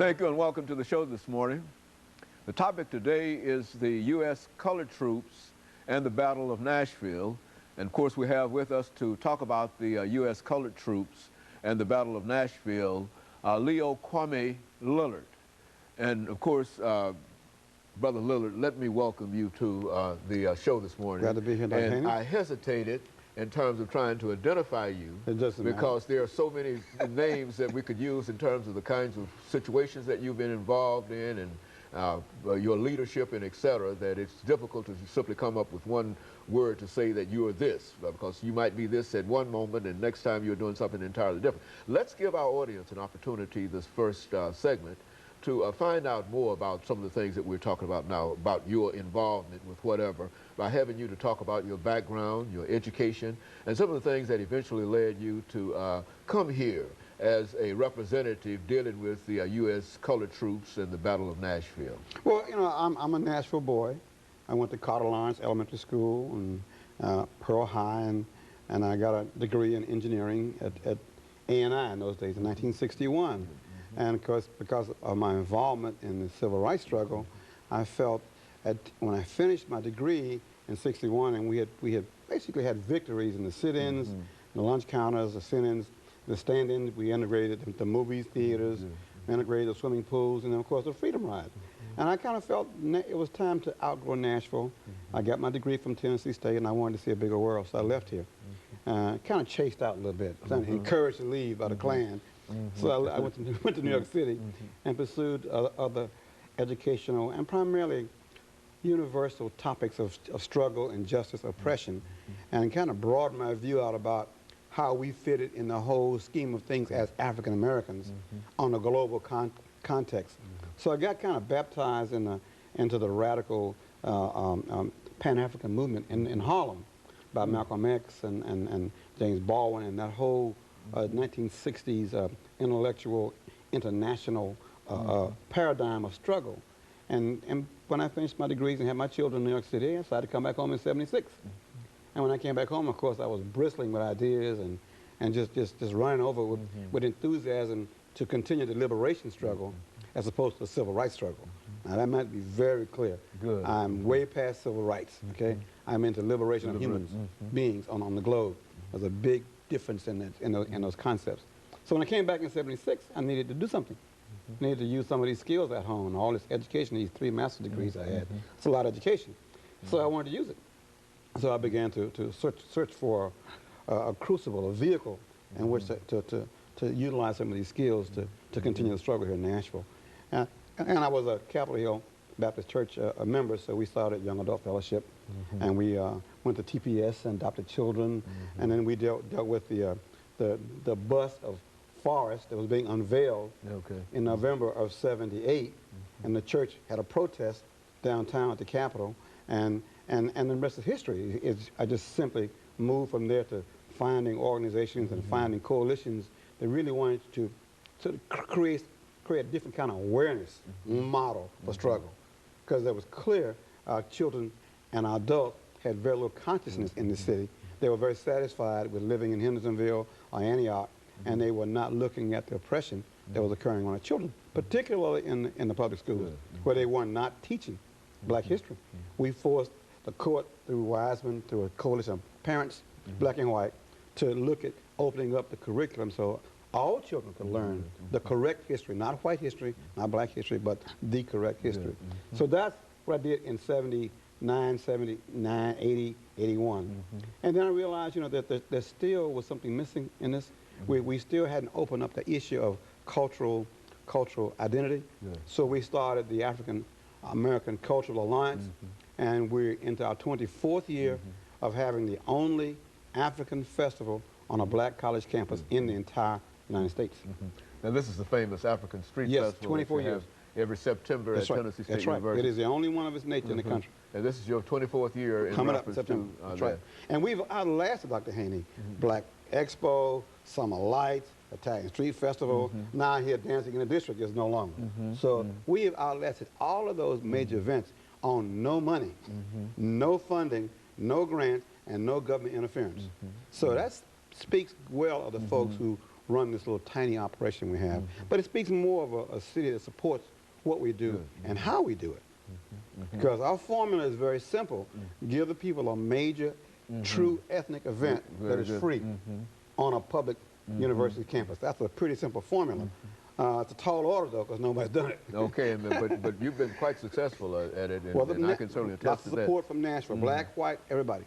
Thank you and welcome to the show this morning. The topic today is the U.S. colored troops and the Battle of Nashville. And of course we have with us to talk about the U.S. colored troops and the Battle of Nashville, Leo Kwame Lillard. And of course, Brother Lillard, let me welcome you to the show this morning. Glad to be here, Dr. And Haney. I hesitated in terms of trying to identify you because there are so many names that we could use in terms of the kinds of situations that you've been involved in and your leadership and et cetera, that it's difficult to simply come up with one word to say that you are this, because you might be this at one moment and next time you're doing something entirely different. Let's give our audience an opportunity this first segment to find out more about some of the things that we're talking about now, about your involvement with whatever, by having you to talk about your background, your education, and some of the things that eventually led you to come here as a representative dealing with the U.S. colored troops and the Battle of Nashville. Well, you know, I'm a Nashville boy. I went to Carter Lawrence Elementary School and Pearl High, and I got a degree in engineering at A&I in those days in 1961. And of course, because of my involvement in the civil rights struggle, I felt when I finished my degree in '61, and we had basically had victories in the sit-ins, the lunch counters, the sit-ins, the stand-ins. We integrated the movie theaters, integrated the swimming pools, and then of course the Freedom Ride. And I kind of felt it was time to outgrow Nashville. I got my degree from Tennessee State, and I wanted to see a bigger world, so I left here. Kind of chased out a little bit, encouraged to leave by the Klan. So I went to New York City and pursued other educational and primarily universal topics of struggle, injustice, oppression, and kind of broadened my view out about how we fitted in the whole scheme of things as African Americans on a global context. So I got kind of baptized into the radical Pan-African movement in Harlem by Malcolm X and James Baldwin and that whole 1960s intellectual international paradigm of struggle. And when I finished my degrees and had my children in New York City, I decided to come back home in '76. And when I came back home, of course, I was bristling with ideas and just running over with enthusiasm to continue the liberation struggle as opposed to the civil rights struggle. Now that might be very clear. Good. I'm way past civil rights, okay? I'm into liberation of human beings on the globe. There's a big difference in those concepts. So when I came back in '76, I needed to do something. I needed to use some of these skills at home, all this education, these 3 master's degrees I had. It's a lot of education. So I wanted to use it. So I began to search for a crucible, a vehicle in which to utilize some of these skills to continue the struggle here in Nashville. And I was a Capitol Hill Baptist Church a member, so we started Young Adult Fellowship, and we went to TPS and adopted children, and then we dealt with the bust of Forrest that was being unveiled in November of '78, and the church had a protest downtown at the Capitol, and the rest of history is I just simply moved from there to finding organizations and finding coalitions that really wanted to create a different kind of awareness model for struggle, because it was clear our children and our adults had very little consciousness in the city. They were very satisfied with living in Hendersonville or Antioch, and they were not looking at the oppression that was occurring on our children, particularly in the public schools, where they were not teaching black history. We forced the court, through Wiseman, through a coalition of parents, black and white, to look at opening up the curriculum so all children could learn the correct history, not white history, not black history, but the correct history. So that's what I did in '79, '79, '80, '81. And then I realized, you know, that there still was something missing in this. We still hadn't opened up the issue of cultural identity. So we started the African American Cultural Alliance, and we're into our 24th year of having the only African festival on a black college campus in the entire United States. Now this is the famous African Street Festival. Yes, 24 years. Every September at Tennessee State University. It is the only one of its nature in the country. And this is your 24th year in coming up in September. That's right. And we've outlasted, Dr. Haney, Black Expo, Summer Lights, Italian Street Festival. Now here Dancing in the District is no longer. So we have outlasted all of those major events on no money, no funding, no grants, and no government interference. So that speaks well of the folks who run this little tiny operation we have. But it speaks more of a city that supports what we do and how we do it. Because our formula is very simple. Give the people a major, true ethnic event that is free on a public university campus. That's a pretty simple formula. It's a tall order, though, because nobody's done it. Okay, but you've been quite successful at it, and I can certainly attest to that. Lots of support from Nashville, black, white, everybody.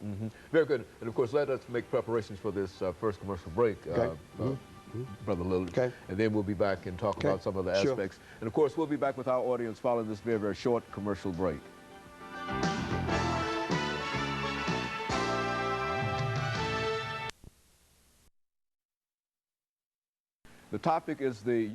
Very good. And, of course, let us make preparations for this first commercial break, Brother Lillard. Okay. And then we'll be back and talk about some of the aspects. And, of course, we'll be back with our audience following this very, very short commercial break. The topic is the